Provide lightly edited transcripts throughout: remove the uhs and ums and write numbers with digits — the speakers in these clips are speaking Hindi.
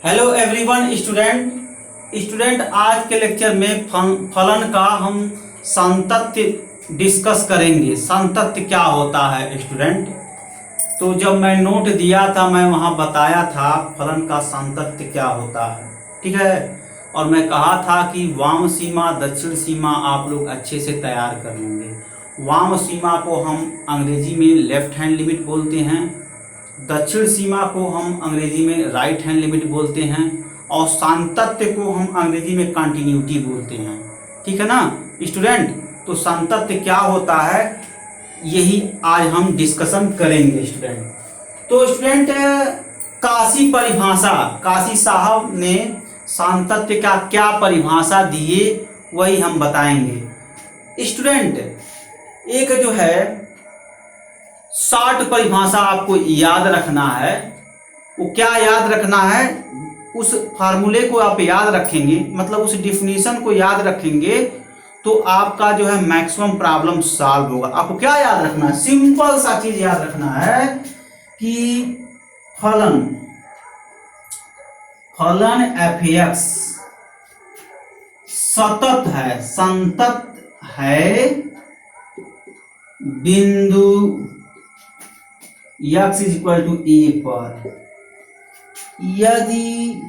हेलो एवरीवन स्टूडेंट आज के लेक्चर में फलन का हम संतत्य डिस्कस करेंगे। संतत्य क्या होता है स्टूडेंट? तो जब मैं नोट दिया था मैं वहाँ बताया था फलन का संतत्य क्या होता है, ठीक है। और मैं कहा था कि वाम सीमा दक्षिण सीमा आप लोग अच्छे से तैयार कर लेंगे। वाम सीमा को हम अंग्रेजी में लेफ्ट हैंड लिमिट बोलते हैं, दक्षिण सीमा को हम अंग्रेजी में राइट हैंड लिमिट बोलते हैं, और सांतत्य को हम अंग्रेजी में कंटिन्यूटी बोलते हैं, ठीक है ना स्टूडेंट। तो सांतत्य क्या होता है यही आज हम डिस्कशन करेंगे स्टूडेंट। तो स्टूडेंट काशी साहब ने सांतत्य का क्या परिभाषा दिए वही हम बताएंगे स्टूडेंट। एक जो है शॉर्ट परिभाषा आपको याद रखना है। वो क्या याद रखना है? उस फार्मूले को आप याद रखेंगे, मतलब उस डिफिनीशन को याद रखेंगे तो आपका जो है मैक्सिमम प्रॉब्लम सॉल्व होगा। आपको क्या याद रखना है? सिंपल सा चीज याद रखना है कि फलन एफ सतत है, संतत है बिंदु x इक्वल टू ए पर यदि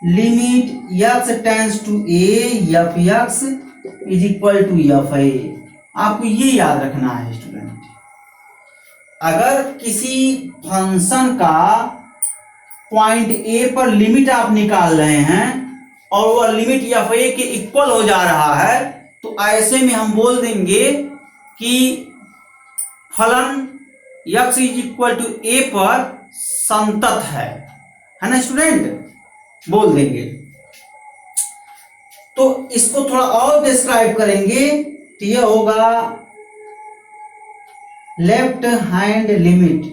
limit x tends to A F x is equal to F A. आपको ये याद रखना है स्टूडेंट। अगर किसी फंक्शन का पॉइंट ए पर लिमिट आप निकाल रहे हैं और वह लिमिट एफ ए के इक्वल हो जा रहा है तो ऐसे में हम बोल देंगे कि फलन x इज इक्वल टू ए पर संतत है ना स्टूडेंट, बोल देंगे। तो इसको थोड़ा और डिस्क्राइब करेंगे तो यह होगा left hand limit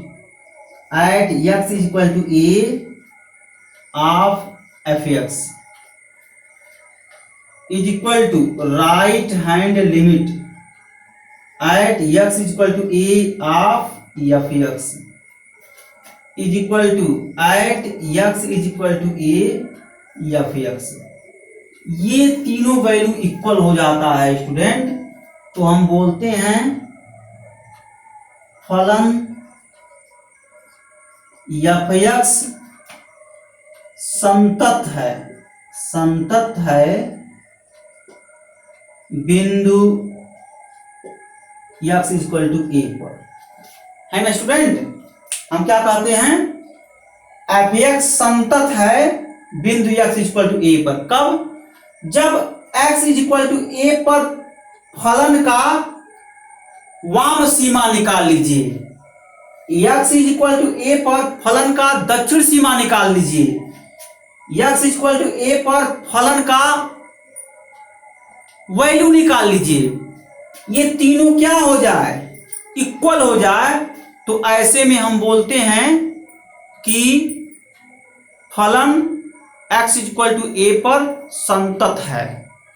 at x is equal to A of F x is equal to right hand limit at x is equal to A of F x is equal to at x is equal to A F X. ये तीनों वैल्यू इक्वल हो जाता है स्टूडेंट तो हम बोलते हैं फलन एफ एक्स संतत है बिंदु x इज इक्वल टू ए पर, है ना स्टूडेंट। हम क्या कहते हैं? एफ एक्स संतत है बिंदु x इज इक्वल टू ए पर। कब? जब x इज इक्वल टू ए पर फलन का वाम सीमा निकाल लीजिए, x इज इक्वल टू ए पर फलन का दक्षिण सीमा निकाल लीजिए, x इज इक्वल टू ए पर फलन का वैल्यू निकाल लीजिए। ये तीनों क्या हो जाए? इक्वल हो जाए तो ऐसे में हम बोलते हैं कि फलन x इज इक्वल टू ए पर संतत है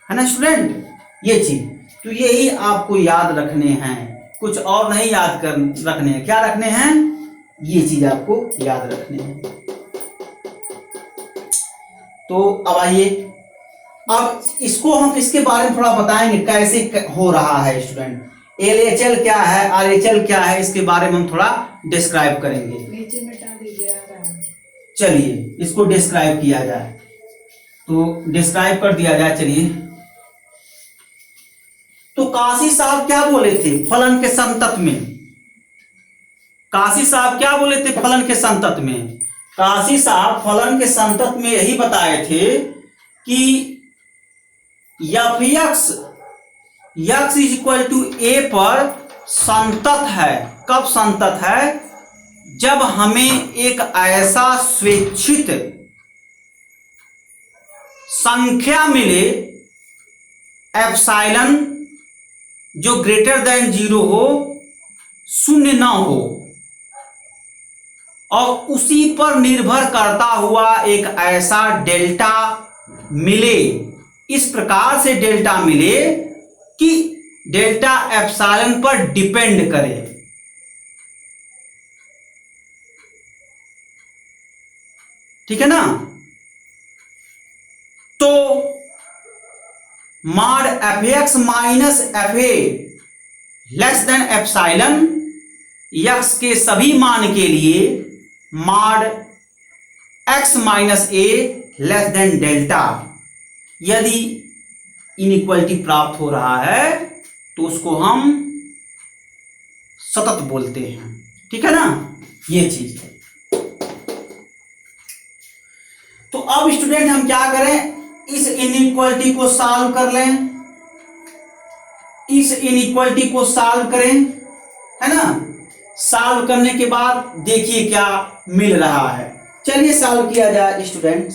ना स्टूडेंट। ये चीज तो यही आपको याद रखने हैं, कुछ और नहीं याद रखने हैं। क्या रखने हैं? ये चीज आपको याद रखने हैं। तो अब आइए, अब इसको हम इसके बारे में थोड़ा बताएंगे कैसे हो रहा है स्टूडेंट। LHL क्या है, RHL क्या है, इसके बारे में हम थोड़ा डिस्क्राइब करेंगे। नीचे मिटा दीजिए। चलिए इसको डिस्क्राइब किया जाए, तो डिस्क्राइब कर दिया जाए। चलिए, तो काशी साहब क्या बोले थे फलन के संतत में? काशी साहब क्या बोले थे फलन के संतत में? काशी साहब फलन के संतत में यही बताए थे कि f x is equal to ए पर संतत है। कब संतत है? जब हमें एक ऐसा स्वेच्छित संख्या मिले एप्सिलॉन जो ग्रेटर देन 0 हो, शून्य ना हो, और उसी पर निर्भर करता हुआ एक ऐसा डेल्टा मिले। इस प्रकार से डेल्टा मिले कि डेल्टा एप्सिलॉन पर डिपेंड करे। ठीक है ना। तो mod F x minus F A less then epsilon x के सभी मान के लिए mod x minus a less than delta, यदि इनइक्वालिटी प्राप्त हो रहा है तो उसको हम सतत बोलते हैं। ठीक है ना, ये चीज है। तो अब स्टूडेंट हम क्या करें, इस इनइक्वालिटी को सॉल्व कर लें, इस इनइक्वालिटी को सॉल्व करें, है ना। सॉल्व करने के बाद देखिए क्या मिल रहा है। चलिए सॉल्व किया जाए स्टूडेंट्स।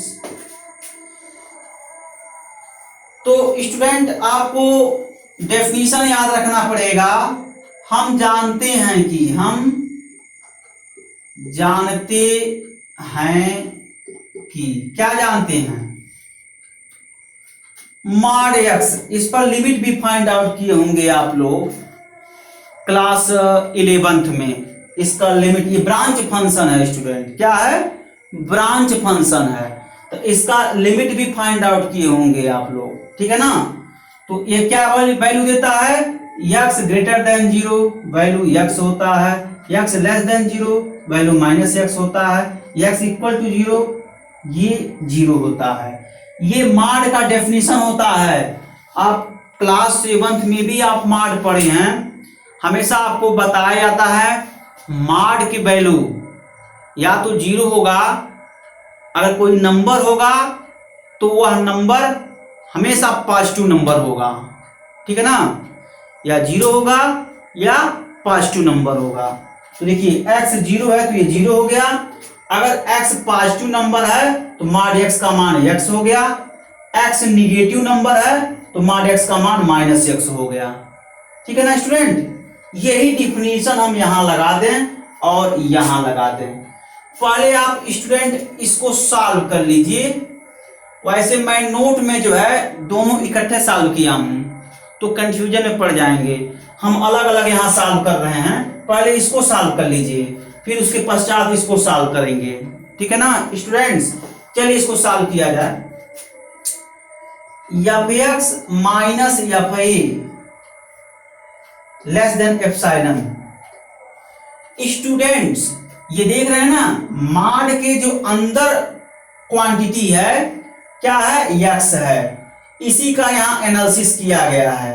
तो स्टूडेंट आपको डेफिनेशन याद रखना पड़ेगा। हम जानते हैं कि क्या जानते हैं, मॉड एक्स, इस पर लिमिट भी फाइंड आउट किए होंगे आप लोग क्लास 11th में। इसका लिमिट, ये ब्रांच फंक्शन है स्टूडेंट, क्या है, ब्रांच फंक्शन है। तो इसका लिमिट भी फाइंड आउट किए होंगे आप लोग, ठीक है ना। तो ये क्या वैल्यू देता है, x greater than 0 value x होता है, x less then 0 value minus x होता है, x इक्वल टू 0 ये 0 होता है। ये मॉड का डेफिनेशन होता है। आप क्लास 7th में भी आप मॉड पढ़े हैं, हमेशा आपको बताया जाता है मॉड की वैल्यू या तो 0 होगा, अगर कोई नंबर होगा तो वह नंबर हमेशा पॉजिटिव नंबर होगा, ठीक है ना, या 0 होगा या पॉजिटिव नंबर होगा। तो देखिए x 0 है तो ये 0 हो गया, अगर x पॉजिटिव नंबर है तो मॉड x का मान x हो गया, x निगेटिव नंबर है तो मॉड x का मान माइनस x हो गया, ठीक है ना स्टूडेंट। यही डिफिनीशन हम यहां लगा दें और यहां लगा दें। पहले आप स्टूडेंट इसको सॉल्व कर लीजिए। वैसे मैं नोट में जो है दोनों इकट्ठे सॉल्व किया हूं तो कंफ्यूजन में पड़ जाएंगे, हम अलग अलग यहां सॉल्व कर रहे हैं। पहले इसको सॉल्व कर लीजिए, फिर उसके पश्चात इसको सॉल्व करेंगे, ठीक है ना स्टूडेंट्स। चलिए इसको सॉल्व किया जाए। F x minus F A less then epsilon. Students ये देख रहे हैं ना, मॉड के जो अंदर क्वांटिटी है क्या है, x है, इसी का यहां एनालिसिस किया गया है।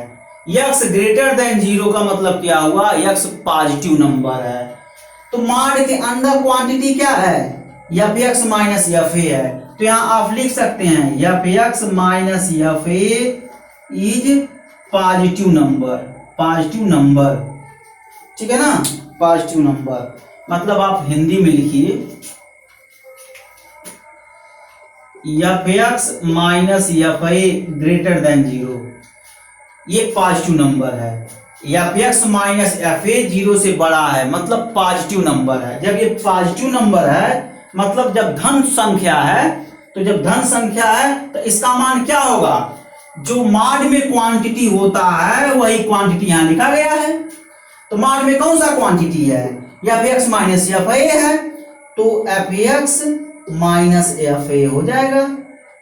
x ग्रेटर देन 0 का मतलब क्या हुआ, x पॉजिटिव नंबर है। तो मॉड के अंदर क्वांटिटी क्या है, F x minus F a है। तो यहां आप लिख सकते हैं F x minus F A is positive number, ठीक है ना, पॉजिटिव नंबर। मतलब आप हिंदी में लिखिए F x minus F A greater than 0, ये पॉजिटिव नंबर है। F x minus F A 0 से बड़ा है मतलब पॉजिटिव नंबर है। जब ये पॉजिटिव नंबर है मतलब जब धन संख्या है, तो जब धन संख्या है तो इसका मान क्या होगा, जो मॉड में क्वांटिटी होता है वही क्वांटिटी यहां लिखा गया है। तो मॉड में कौन सा क्वांटिटी है, F x minus F a है, तो F x minus F A हो जाएगा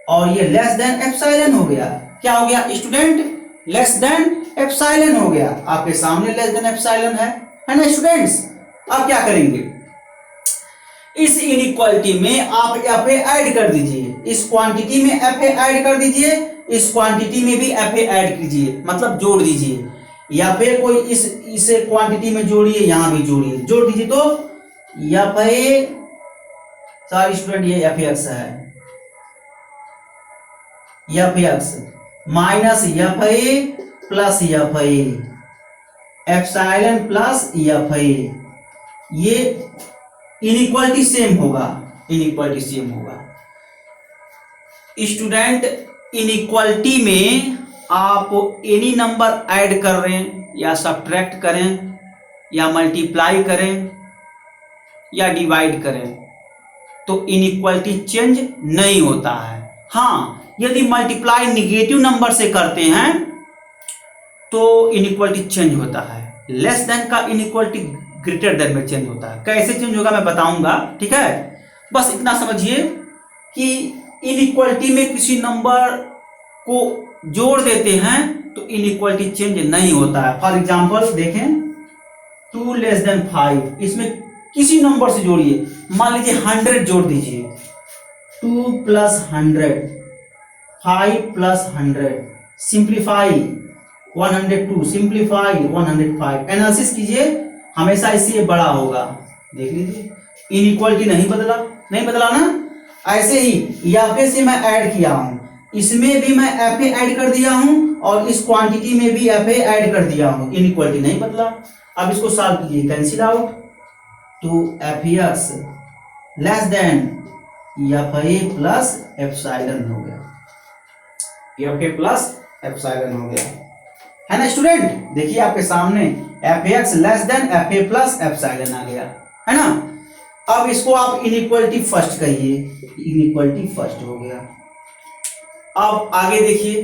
और ये लेस देन एप्सिलॉन हो गया। क्या हो गया स्टूडेंट, लेस देन एप्सिलॉन हो गया। आपके सामने लेस देन एप्सिलॉन है ना स्टूडेंट्स। अब क्या करेंगे, इस इनइक्वालिटी में आप एफ ए ऐड कर दीजिए, इस क्वांटिटी में एफ ए ऐड कर दीजिए, इस क्वांटिटी में भी एफ ए ऐड कीजिए, मतलब जोड़ दीजिए, या फिर कोई इसे क्वांटिटी में जोड़िए, यहां भी जोड़िए, जोड़ दीजिए। तो एफ ए, सॉरी स्टूडेंट ये एफ एक्स है, F x minus F A plus F A, epsilon plus F A, ये इनइक्वालिटी सेम होगा, इनइक्वालिटी सेम होगा। स्टूडेंट इनइक्वालिटी में आप एनी नंबर ऐड कर रहे हैं या सब्ट्रैक्ट करें या मल्टीप्लाई करें या डिवाइड करें तो इनइक्वालिटी चेंज नहीं होता है। हाँ, यदि मल्टीप्लाई निगेटिव नंबर से करते हैं तो इनइक्वालिटी चेंज होता है। लेस देन का इनइक्वालिटी ग्रेटर देन में चेंज होता है। कैसे चेंज होगा मैं बताऊंगा, ठीक है, बस इतना समझिए। कि इनइक्वालिटी में किसी नंबर को जोड़ देते हैं तो इनइक्वालिटी चेंज नहीं होता है। फॉर एग्जांपल देखें 2 लेस देन 5, इसमें किसी नंबर से जोड़िए, मान लीजिए 100 जोड़ दीजिए, 2 plus 100, 5 plus 100, simplify 102, simplify 105, analysis कीजिए, हमेशा इससे बड़ा होगा। देख लीजिए इनइक्वालिटी नहीं बदला ना। ऐसे ही एफ से मैं ऐड किया हूं, इसमें भी मैं एफ ऐड कर दिया हूं और इस क्वांटिटी में भी एफ ऐड कर दिया हूं, इनइक्वालिटी नहीं बदला। अब इसको सॉल्व कीजिए, कैंसिल आउट, तो F x less than f ए प्लस एप्सिलॉन हो गया, एफ ए प्लस एप्सिलॉन हो गया, है ना स्टूडेंट। देखिए आपके सामने f x less than f ए प्लस एप्सिलॉन आ गया, है ना। अब इसको आप इनइक्वालिटी फर्स्ट कहिए, इनइक्वालिटी फर्स्ट हो गया। अब आगे देखिए,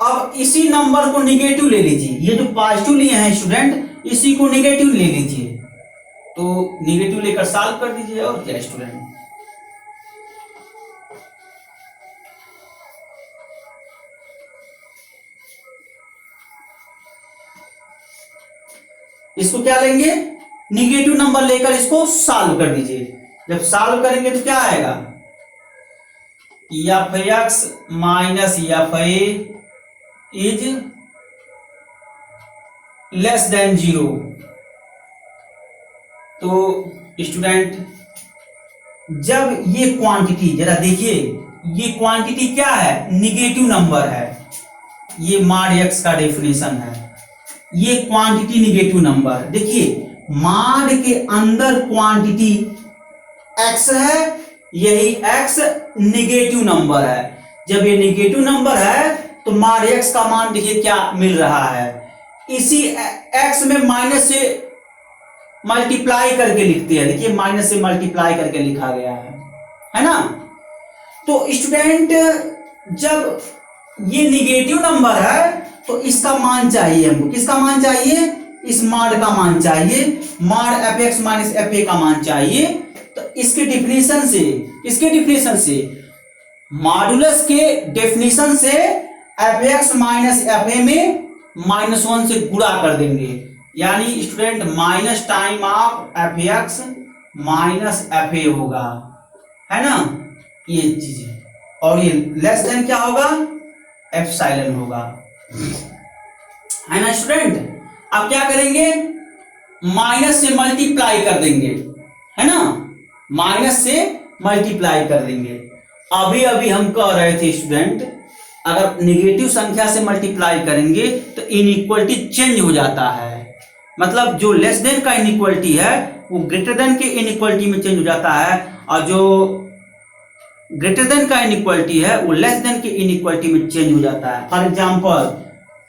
अब इसी नंबर को निगेटिव ले लीजिए, ये जो पॉजिटिव लिए हैं स्टूडेंट, इसी को निगेटिव ले लीजिए, तो निगेटिव लेकर सॉल्व कर दीजिए। और क्या स्टूडेंट, इसको क्या लेंगे, निगेटिव नंबर लेकर इसको सॉल्व कर दीजिए। जब सॉल्व करेंगे तो क्या आएगा, F x minus F A is less than 0। तो स्टूडेंट जब ये क्वांटिटी, जरा देखिए ये क्वांटिटी क्या है, निगेटिव नंबर है, ये मॉड एक्स का डेफिनेशन है, ये क्वांटिटी निगेटिव नंबर। देखिए मॉड के अंदर क्वांटिटी एक्स है, यही एक्स निगेटिव नंबर है। जब ये निगेटिव नंबर है तो मॉड एक्स का मान देखिए क्या मिल रहा है, इसी एक्स में माइनस से मल्टीप्लाई करके लिखते हैं, देखिए माइनस से मल्टीप्लाई करके लिखा गया है ना। तो स्टूडेंट जब ये निगेटिव नंबर है तो इसका मान चाहिए हमको, किसका मान चाहिए, इस मॉड का मान चाहिए, mod F x minus F A का मान चाहिए। तो इसके डेफिनेशन से, किसके डेफिनेशन से, मॉडुलस के डेफिनेशन से F x minus F A में -1 से गुणा कर देंगे, यानी student minus time of F x minus F A होगा, है ना, ये चीज। और ये लेस देन क्या होगा, एप्सिलॉन होगा, है ना स्टूडेंट। अब क्या करेंगे, माइनस से मल्टीप्लाई कर देंगे, है ना, माइनस से मल्टीप्लाई कर देंगे। अभी अभी हम कह रहे थे स्टूडेंट, अगर नेगेटिव संख्या से मल्टीप्लाई करेंगे तो इनइक्वालिटी चेंज हो जाता है, मतलब जो लेस देन का इनइक्वालिटी है वो ग्रेटर देन के इनइक्वालिटी में चेंज हो जाता है, और जो ग्रेटर देन का इनइक्वालिटी है वो लेस देन के इनइक्वालिटी में चेंज हो जाता है। For example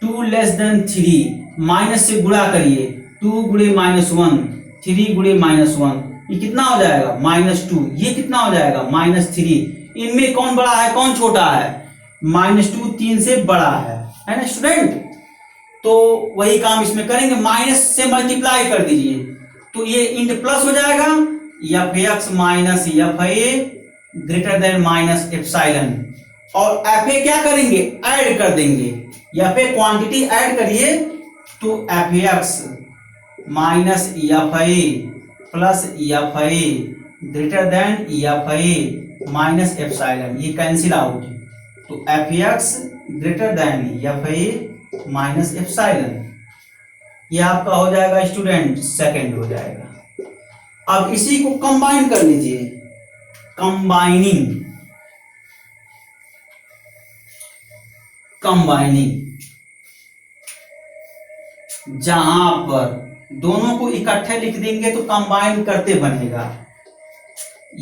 2 less than 3, minus से गुणा करिए, 2 गुणे -1, 3 गुणे -1, ये कितना हो जाएगा, -2, ये कितना हो जाएगा, -3। इनमें कौन बड़ा है कौन छोटा है, -2 3 से बड़ा है ना स्टूडेंट। तो वही काम इसमें करेंगे, माइनस से मल्टीप्लाई कर दीजिए, तो ये इंट प्लस हो जाएगा, F x minus F A greater then minus epsilon, और एफ ए क्या करेंगे, ऐड कर देंगे, एफ ए क्वांटिटी ऐड करिए, तो F x minus F A plus F A greater than f A minus epsilon, ये कैंसिल आउट, तो F x greater than f ए माइनस एप्सिलॉन, ये आपका हो जाएगा स्टूडेंट सेकंड हो जाएगा। अब इसी को कंबाइन कर लीजिए, कंबाइनिंग जहां पर दोनों को इकट्ठे लिख देंगे तो कंबाइन करते बनेगा,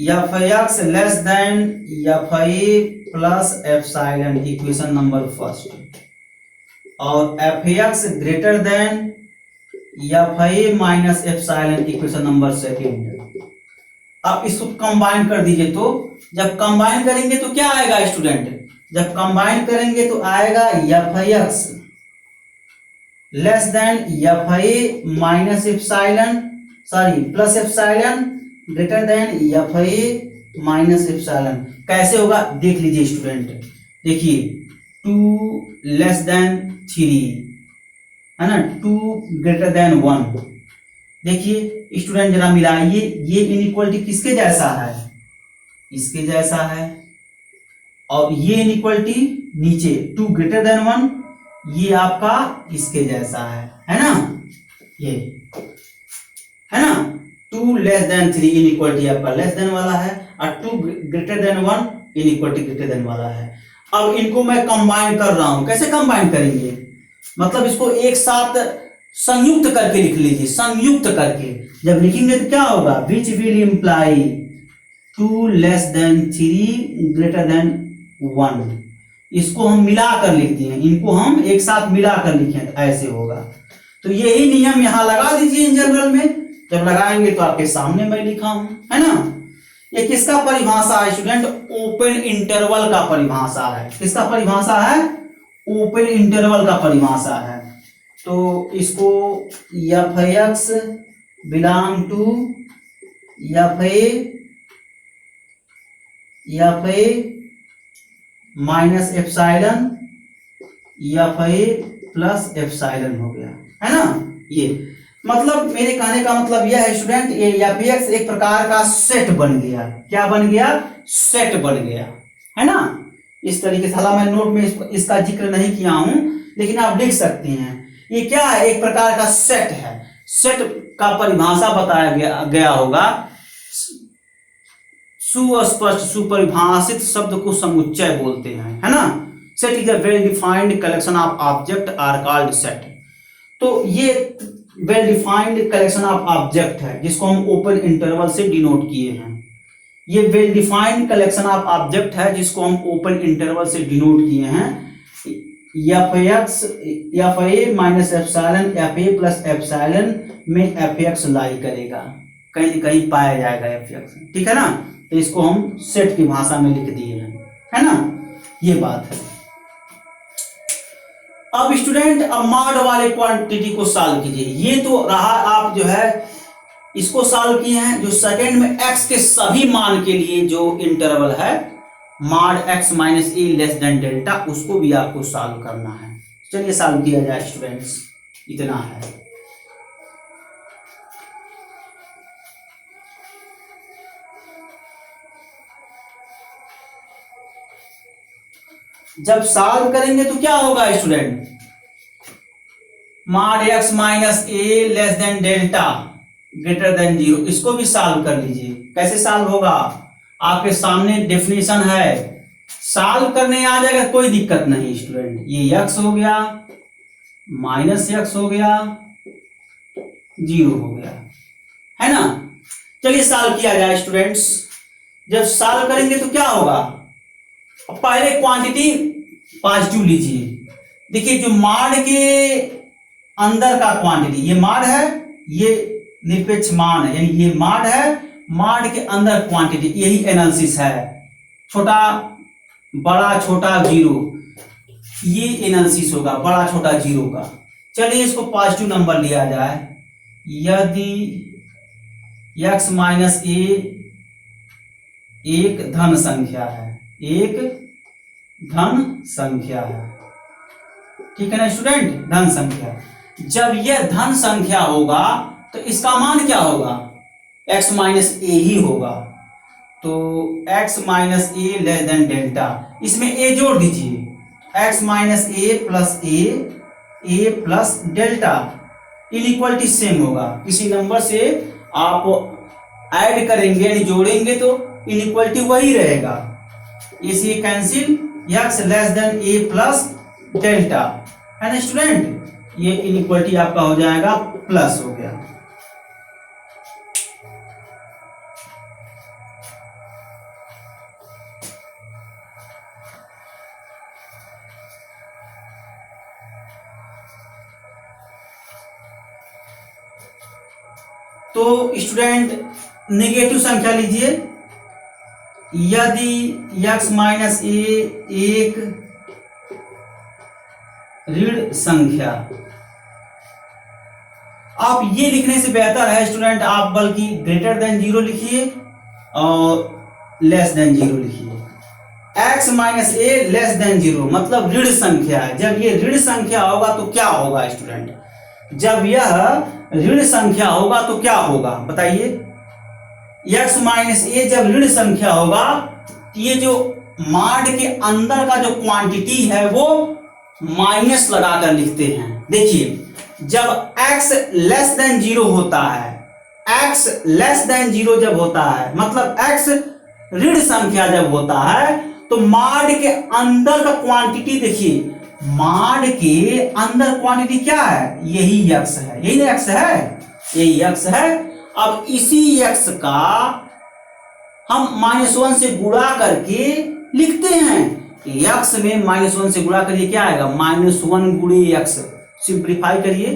f x less than f ए plus epsilon, equation number first, और f x greater than f ए minus epsilon, equation number second. अब इसको कंबाइन कर दीजिए, तो जब कंबाइन करेंगे तो क्या आएगा स्टूडेंट, जब कंबाइन करेंगे तो आएगा F x less than f ए minus epsilon, sorry plus epsilon greater than f ए माइनस एप्सिलॉन। कैसे होगा देख लीजिए स्टूडेंट, देखिए 2 लेस देन 3 है ना, 2 ग्रेटर देन 1। देखिए स्टूडेंट जरा मिलाइए, ये इनइक्वालिटी किसके जैसा है, इसके जैसा है, और ये इनइक्वालिटी नीचे 2 ग्रेटर देन 1 ये आपका इसके जैसा है ना, ये है ना। 2 लेस देन 3 इनइक्वालिटी आपका लेस देन वाला है, और 2 greater than 1 inequality greater than वाला है। अब इनको मैं कंबाइन कर रहा हूं, कैसे कंबाइन करेंगे, मतलब इसको एक साथ संयुक्त करके लिख लीजिए, संयुक्त करके जब लिखेंगे तो क्या होगा, which will imply 2 less than 3 greater than 1। इसको हम मिलाकर लिखते हैं, इनको हम एक साथ मिलाकर लिखें तो ऐसे होगा। तो यही नियम यहां लगा दीजिए इन जनरल में, जब लगाएंगे तो आपके सामने मैं लिखा हूं, है ना। ये किसका परिभाषा है स्टूडेंट, ओपन इंटरवल का परिभाषा है। किसका परिभाषा है, ओपन इंटरवल का परिभाषा है। तो इसको F X belong to F A minus epsilon F A plus epsilon हो गया, है ना। ये मतलब मेरे कहने का मतलब यह है स्टूडेंट, ये एफ एक्स एक प्रकार का सेट बन गया। क्या बन गया, सेट बन गया, है ना। इस तरीके से, हालांकि मैं नोट में इसका जिक्र नहीं किया हूं, लेकिन आप लिख सकते हैं। ये क्या है, एक प्रकार का सेट है। सेट का परिभाषा बताया गया होगा, सुस्पष्ट सुपरिभाषित शब्द को समुच्चय बोलते हैं, है ना। Set is a well defined collection of object are called set. तो ये well defined collection of object है जिसको हम ओपन इंटरवल से डिनोट किए हैं। ये well defined collection of object है जिसको हम ओपन इंटरवल से डिनोट किए हैं। एफ एक्स एफ ए माइनस एप्सिलॉन एफ ए प्लस एप्सिलॉन में एफ एक्स लाई करेगा, कहीं न कहीं पाया जाएगा एफ एक्स, ठीक है ना। तो इसको हम सेट की भाषा में लिख दिए हैं, है ना, ये बात है। अब स्टूडेंट अब मॉड वाले क्वांटिटी को सॉल्व कीजिए। ये तो रहा, आप जो है इसको सॉल्व किए हैं। जो सेकंड में x के सभी मान के लिए जो इंटरवल है mod x minus a less than delta, उसको भी आपको सॉल्व करना है। चलिए सॉल्व किया जाए स्टूडेंट्स, इतना है। जब सॉल्व करेंगे तो क्या होगा student, mod x minus a less than delta greater than 0, इसको भी सॉल्व कर लीजिए। कैसे सॉल्व होगा, आपके सामने डेफिनेशन है, सॉल्व करने आ जाएगा, कोई दिक्कत नहीं स्टूडेंट। ये x हो गया माइनस x हो गया 0 हो गया, है ना। चलिए सॉल्व किया जाए स्टूडेंट्स। जब सॉल्व करेंगे तो क्या होगा, पहले क्वांटिटी पॉजिटिव लीजिए। देखिए जो मॉड के अंदर का क्वांटिटी, ये मॉड है, ये निरपेक्ष मान है, यानी ये मॉड है, मॉड के अंदर क्वांटिटी, यही एनालिसिस है। छोटा बड़ा छोटा 0, ये एनालिसिस होगा बड़ा छोटा 0 का। चलिए इसको पॉजिटिव नंबर लिया जाए। यदि x माइनस ए एक धन संख्या है, एक धन संख्या है, ठीक है ना स्टूडेंट, धन संख्या। जब यह धन संख्या होगा तो इसका मान क्या होगा, x माइनस ए ही होगा। तो x minus a less than delta, इसमें a जोड़ दीजिए, x minus a plus delta, inequality same होगा। किसी नंबर से आप ऐड करेंगे यानी जोड़ेंगे तो इनइक्वालिटी वही रहेगा, इसे cancel, x less then a plus delta, है ना स्टूडेंट। ये इनइक्वालिटी आपका हो जाएगा प्लस हो गया। तो स्टूडेंट नेगेटिव संख्या लीजिए। यदि x माइनस ए एक ऋण संख्या आप ये लिखने से बेहतर है स्टूडेंट, आप बल्कि ग्रेटर देन 0 लिखिए और लेस देन 0 लिखिए। x minus a less then 0 मतलब ऋण संख्या है। जब ये ऋण संख्या होगा तो क्या होगा स्टूडेंट? जब यह ऋण संख्या होगा तो क्या होगा बताइए? x माइनस ए जब ऋण संख्या होगा, ये जो माड के अंदर का जो क्वांटिटी है वो माइनस लगाकर लिखते हैं। देखिए जब x लेस देन 0 होता है, x लेस देन 0 जब होता है मतलब x ऋण संख्या जब होता है तो माड के अंदर का क्वांटिटी, देखिए माड के अंदर क्वांटिटी क्या है? यही x है, यही x है, यही x है। अब इसी x का हम -1 से गुणा करके लिखते हैं। x में -1 से गुणा करिए क्या आएगा? -1 गुणे x, सिंप्लीफाई करिए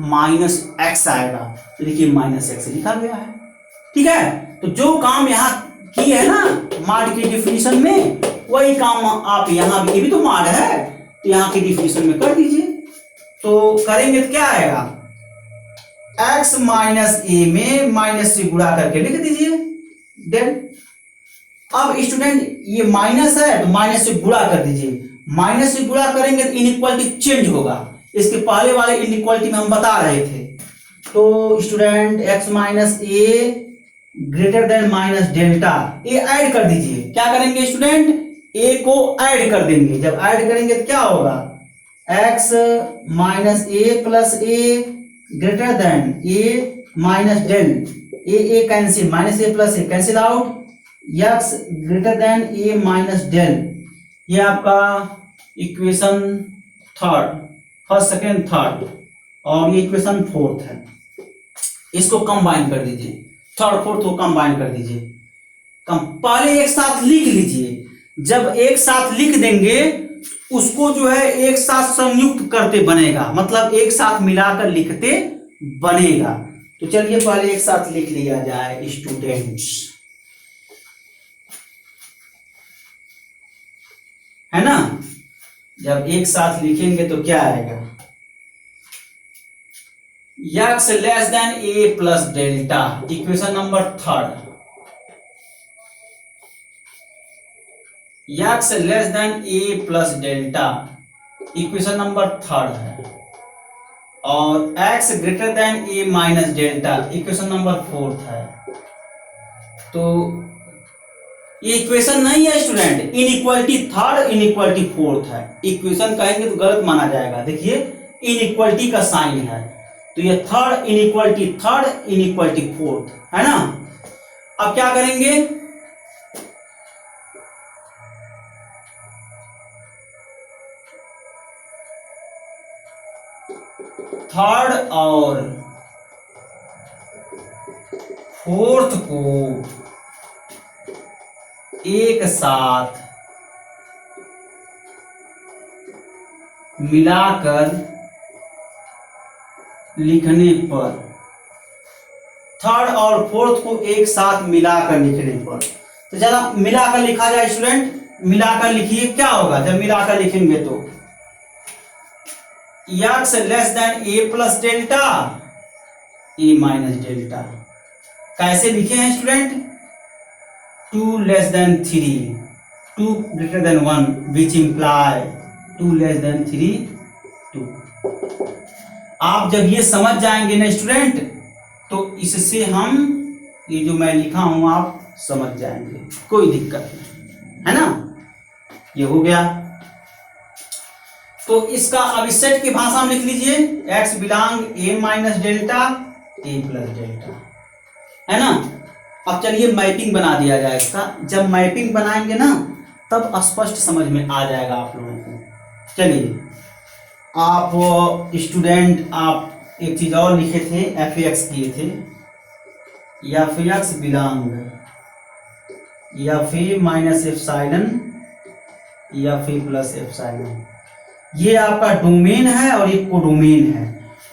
-x आएगा। तो देखिए -x लिखा गया है। ठीक है, तो जो काम यहाँ किए है ना माड की डिफिनीशन में, वही काम आप यहाँ भी, ये भी तो माड है, तो यहाँ की डिफिनीशन में कर दीजिए। तो करेंगे तो क्या आएगा? x माइनस ए में माइनस से गुणा करके लिख दीजिए देन। अब स्टूडेंट ये माइनस है तो माइनस से गुणा कर दीजिए। माइनस से गुणा करेंगे तो इनइक्वालिटी चेंज होगा। इसके पहले वाले इनइक्वालिटी में हम बता रहे थे। तो स्टूडेंट x माइनस ए ग्रेटर देन माइनस डेल्टा, ए ऐड कर दीजिए। क्या करेंगे स्टूडेंट? ए को ऐड कर देंगे। जब ऐड करेंगे तो क्या होगा? x minus a plus a greater than a minus del, a cancel, minus a plus a cancel out, x greater than a minus del. ये आपका equation third, first second third, और ये इक्वेशन फोर्थ है। इसको कंबाइन कर दीजिए, थर्ड फोर्थ को कंबाइन कर दीजिए। पहले एक साथ लिख लीजिए। जब एक साथ लिख देंगे उसको जो है एक साथ संयुक्त करते बनेगा, मतलब एक साथ मिलाकर लिखते बनेगा। तो चलिए पहले एक साथ लिख लिया जाए स्टूडेंट्स, है ना। जब एक साथ लिखेंगे तो क्या आएगा? x less than a plus delta, equation number third. x less than a plus delta, equation number third है। और x greater than a minus delta, equation number fourth है। तो ये इक्वेशन नहीं है student, inequality third, inequality fourth है। इक्वेशन कहेंगे तो गलत माना जाएगा। देखिए इनइक्वालिटी का साइन है, तो ये third inequality third, inequality fourth, है ना। अब क्या करेंगे? थर्ड और फोर्थ को एक साथ मिलाकर लिखने पर, थर्ड और फोर्थ को एक साथ मिलाकर लिखने पर, तो जरा मिलाकर लिखा जाए स्टूडेंट, मिलाकर लिखिए। क्या होगा जब मिलाकर लिखेंगे? तो x less than a plus delta, A minus delta. कैसे लिखे हैं student? 2 less than 3, 2 greater than 1, which imply 2 less than 3 2। आप जब ये समझ जाएंगे ना स्टूडेंट, तो इससे हम ये जो मैं लिखा हूं आप समझ जाएंगे, कोई दिक्कत नहीं, है ना। ये हो गया। तो इसका अब इस सेट की भाषा में लिख लीजिए, x belong A minus delta A plus delta, है ना। अब चलिए मैपिंग बना दिया जाए इसका। जब मैपिंग बनाएंगे ना तब स्पष्ट समझ में आ जाएगा आप लोगों को। चलिए आप स्टूडेंट, आप एक चीज और लिखे थे, f(x) किए थे, f(x) belong f minus epsilon f plus epsilon. ये आपका डोमेन है और ये कोडोमेन है।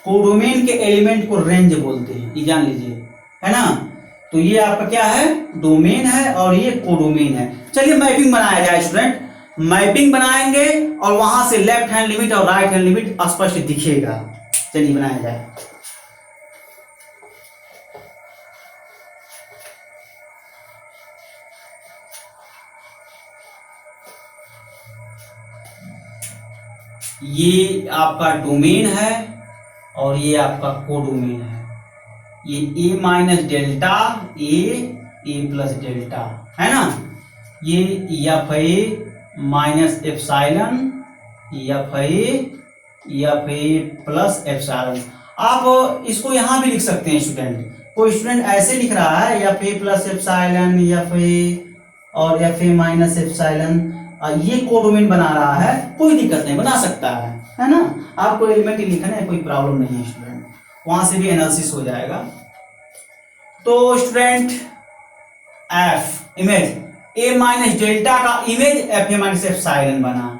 कोडोमेन के एलिमेंट को रेंज बोलते हैं, ये जान लीजिए, है ना। तो ये आपका क्या है? डोमेन है और ये कोडोमेन है। चलिए मैपिंग बनाया जाए स्टूडेंट। मैपिंग बनाएंगे और वहां से लेफ्ट हैंड लिमिट और राइट हैंड लिमिट स्पष्ट दिखेगा। चलिए बनाया जाए। ये आपका डोमेन है और ये आपका कोडोमेन है। ये ए minus delta A plus delta है ना, ये F A minus epsilon F A plus epsilon. आप इसको यहाँ भी लिख सकते हैं स्टूडेंट। कोई स्टूडेंट ऐसे लिख रहा है F A plus epsilon F ए और एफ ए माइनस एप्सिलॉन, ये कोडोमेन बना रहा है, कोई दिक्कत नहीं, बना सकता है ना। आपको एलिमेंट ही लिखना है, कोई प्रॉब्लम नहीं है स्टूडेंट, वहां से भी एनालिसिस हो जाएगा। तो student F image A minus delta का image F A minus epsilon बना,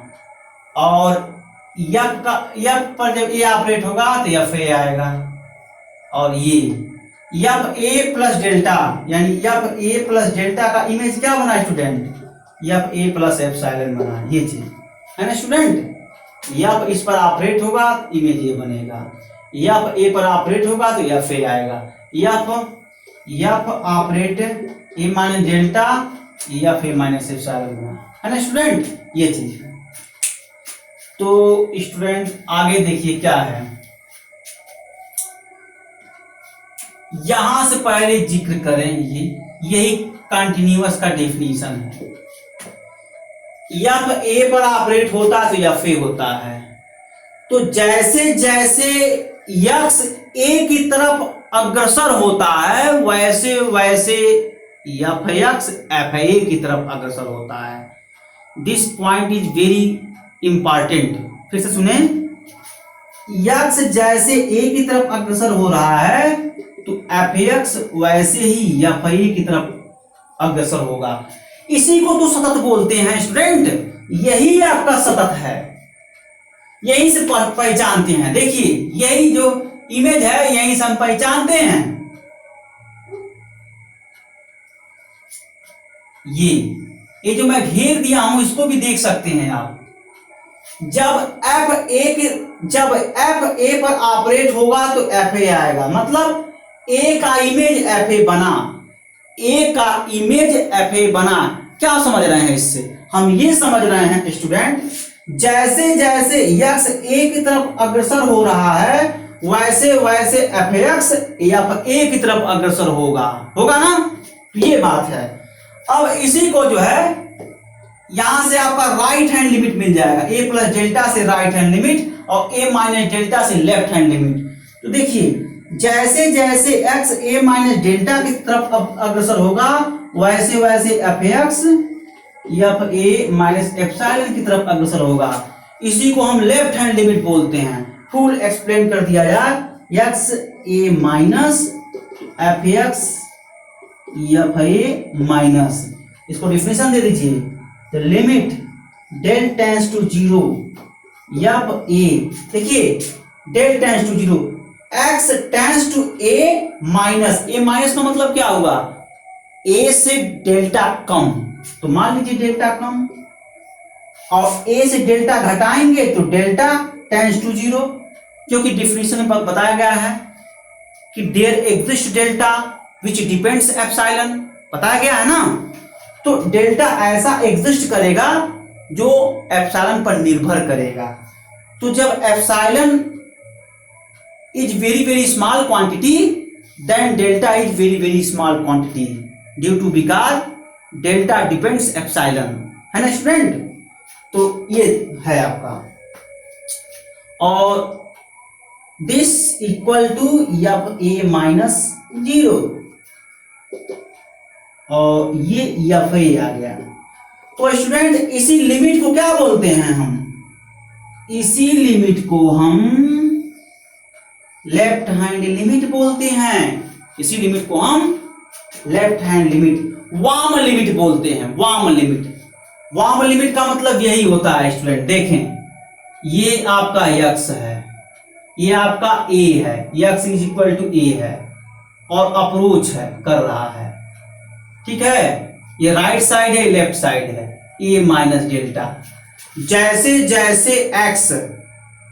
और एफ पर जब ए ऑपरेट होगा तो एफ ए आएगा, और ये एफ ए प्लस डेल्टा यानी एफ ए प्लस डेल्टा का इमेज क्या बना student, F A plus epsilon बना, ये चीज है ना स्टूडेंट। एफ इस पर ऑपरेट होगा इमेज ये बनेगा, एफ ए पर ऑपरेट होगा तो एफ ए आएगा, F operate A minus delta F A minus epsilon बना, है ना स्टूडेंट, ये चीज। तो स्टूडेंट आगे देखिए क्या है, यहां से पहले जिक्र करें, यही कंटिन्यूअस का डेफिनेशन है। एफ ए पर ऑपरेट होता है तो एफ ए होता है, तो जैसे जैसे एक्स ए की तरफ अग्रसर होता है वैसे वैसे एफ एक्स एफ ए की तरफ अग्रसर होता है। This point is very important, फिर से सुने, एक्स जैसे ए की तरफ अग्रसर हो रहा है तो एफ एक्स वैसे ही एफ ए की तरफ अग्रसर होगा। इसी को तो सतत बोलते हैं स्टूडेंट, यही आपका सतत है, यही से पहचानते हैं। देखिए यही जो इमेज है यही से हम पहचानते हैं। ये जो मैं घेर दिया हूं इसको भी देख सकते हैं आप। जब एफ ए पर ऑपरेट होगा तो एफ ए आएगा, मतलब ए का इमेज एफ ए बना, ए का इमेज एफ ए बना। क्या समझ रहे हैं इससे? हम ये समझ रहे हैं स्टूडेंट, जैसे जैसे एक्स ए की तरफ अग्रसर हो रहा है वैसे वैसे एफ एक्स एफ ए की तरफ अग्रसर होगा ना, ये बात है। अब इसी को जो है यहां से आपका राइट हैंड लिमिट मिल जाएगा, ए प्लस डेल्टा से राइट हैंड लिमिट और ए माइनस डेल्टा से लेफ्ट हैंड लिमिट। तो देखिए जैसे जैसे एक्स ए माइनस डेल्टा की तरफ अग्रसर होगा वैसे वैसे एफ एक्स एफ ए माइनस एप्सिलॉन की तरफ अग्रसर होगा। इसी को हम लेफ्ट हैंड लिमिट बोलते हैं। फुल एक्सप्लेन कर दिया जाए, x a minus f x f A minus, इसको डिफिनेशन दे दीजिए, the limit del tends to zero f a, देखिए del tends to zero, x tends to a minus, a minus का मतलब क्या हुआ, ए से डेल्टा कम, तो मान लीजिए डेल्टा कम, और ए से डेल्टा घटाएंगे तो डेल्टा टेंड्स टू जीरो, क्योंकि डिफिनेशन में बताया गया है कि there exist delta which depends epsilon, बताया गया है ना। तो डेल्टा ऐसा एग्जिस्ट करेगा जो एप्सिलॉन पर निर्भर करेगा। तो जब epsilon is very very small quantity then delta is very very small quantity due to because delta depends epsilon, है ना स्टूडेंट। तो ये है आपका, और this equal to F A minus zero, और ये एफ ए आ गया। तो स्टूडेंट इसी लिमिट को क्या बोलते हैं हम, इसी लिमिट को हम लेफ्ट हैंड लिमिट बोलते हैं। इसी लिमिट को हम left hand limit, warm limit बोलते हैं। वार्म लिमिट, वार्म लिमिट का मतलब यही होता है स्टूडेंट। देखें ये आपका एक्स है, ये आपका ए है, एक्स इज इक्वल टू ए है, और अप्रोच है कर रहा है, ठीक है। ये राइट साइड है, लेफ्ट साइड है, ए माइनस डेल्टा। जैसे जैसे एक्स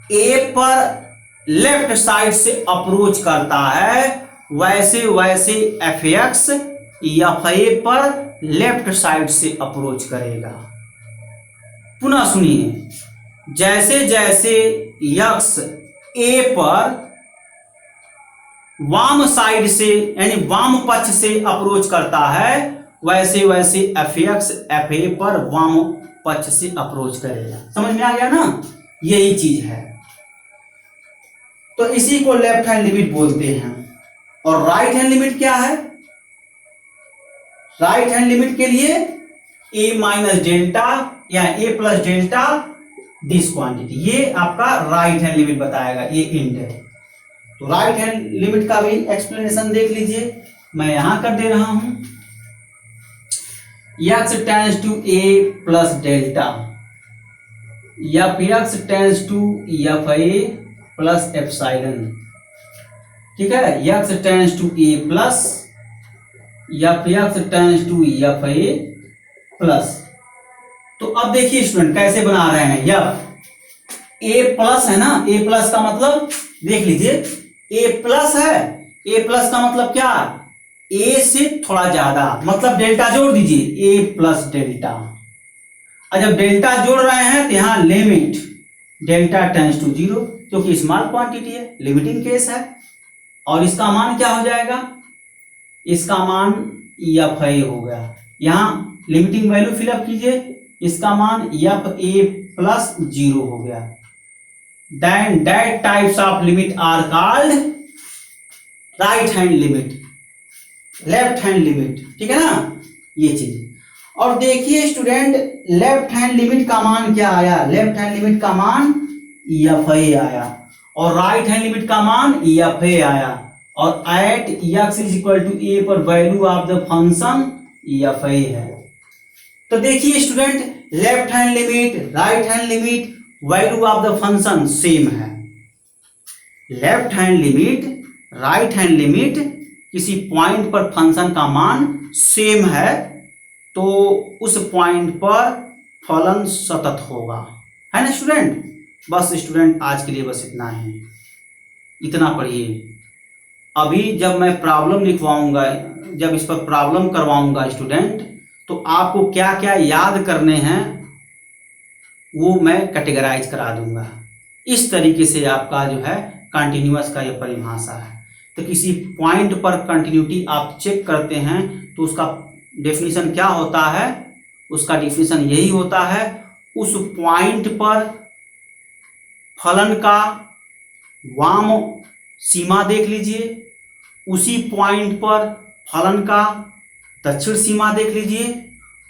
ए पर लेफ्ट साइड से अप्रोच करता है वैसे वैसे एफ एक्स एफ ए पर लेफ्ट साइड से अप्रोच करेगा। पुनः सुनिए, जैसे जैसे यक्स ए पर वाम साइड से यानी वाम पक्ष से अप्रोच करता है, वैसे वैसे एफ एक्स एफ ए पर वाम पक्ष से अप्रोच करेगा। समझ में आ गया ना, यही चीज है। तो इसी को लेफ्ट हैंड लिमिट बोलते हैं। और राइट हैंड लिमिट क्या है? राइट हैंड लिमिट के लिए ए माइनस डेल्टा या ए प्लस डेल्टा दिस क्वांटिटी, ये आपका राइट हैंड लिमिट बताएगा, ये इंड है। तो राइट हैंड लिमिट का भी एक्सप्लेनेशन देख लीजिए, मैं यहां कर दे रहा हूं। x tends to a plus delta, या x tends to F A plus epsilon, ठीक है। x tends to a plus या x tends to F A plus. तो अब देखिए स्टूडेंट कैसे बना रहे हैं, यह a प्लस है ना, a प्लस का मतलब देख लीजिए, a प्लस है, a प्लस का मतलब क्या, a से थोड़ा ज्यादा, मतलब डेल्टा जोड़ दीजिए, a प्लस डेल्टा। और जब डेल्टा जोड़ रहे हैं तो यहां लिमिट डेल्टा टेंड्स टू 0, क्योंकि स्मॉल क्वांटिटी है, लिमिटिंग केस है। और इसका मान क्या हो जाएगा, इसका मान एफ ए हो गया। यहां लिमिटिंग वैल्यू फिलअप कीजिए, इसका मान एफ ए प्लस 0 हो गया। Then that types of limit are called right hand limit, left hand limit, ठीक है ना, ये चीज। और देखिए स्टूडेंट, लेफ्ट हैंड लिमिट का मान क्या आया, लेफ्ट हैंड लिमिट का मान एफ ए आया, और राइट हैंड लिमिट का मान एफ ए आया। और at x is equal to ए पर value of the function f a है। तो देखिए student, left hand limit, right hand limit, value of the function same है। Left hand limit, right hand limit, किसी पॉइंट पर फंक्शन का मान सेम है तो उस पॉइंट पर फलन सतत होगा, है ना स्टूडेंट। बस स्टूडेंट आज के लिए बस इतना ही, इतना पढ़िए। अभी जब मैं प्रॉब्लम लिखवाऊंगा, जब इस पर प्रॉब्लम करवाऊंगा स्टूडेंट, तो आपको क्या क्या याद करने हैं वो मैं कैटेगराइज करा दूंगा। इस तरीके से आपका जो है कंटिन्यूअस का ये परिभाषा है। तो किसी पॉइंट पर कंटिन्यूटी आप चेक करते हैं तो उसका डेफिनेशन क्या होता है, उसका डेफिनेशन यही होता है, उस पॉइंट पर फलन का वाम सीमा देख लीजिए, उसी पॉइंट पर फलन का दक्षिण सीमा देख लीजिए,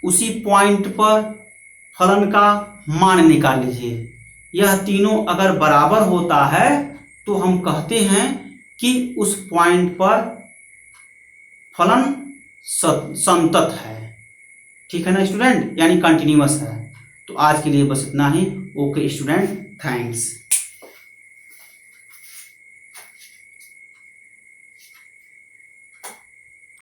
उसी पॉइंट पर फलन का मान निकाल लीजिए। यह तीनों अगर बराबर होता है तो हम कहते हैं कि उस पॉइंट पर फलन संतत है, ठीक है ना स्टूडेंट, यानी कंटिन्यूअस है। तो आज के लिए बस इतना ही। Okay student, thanks.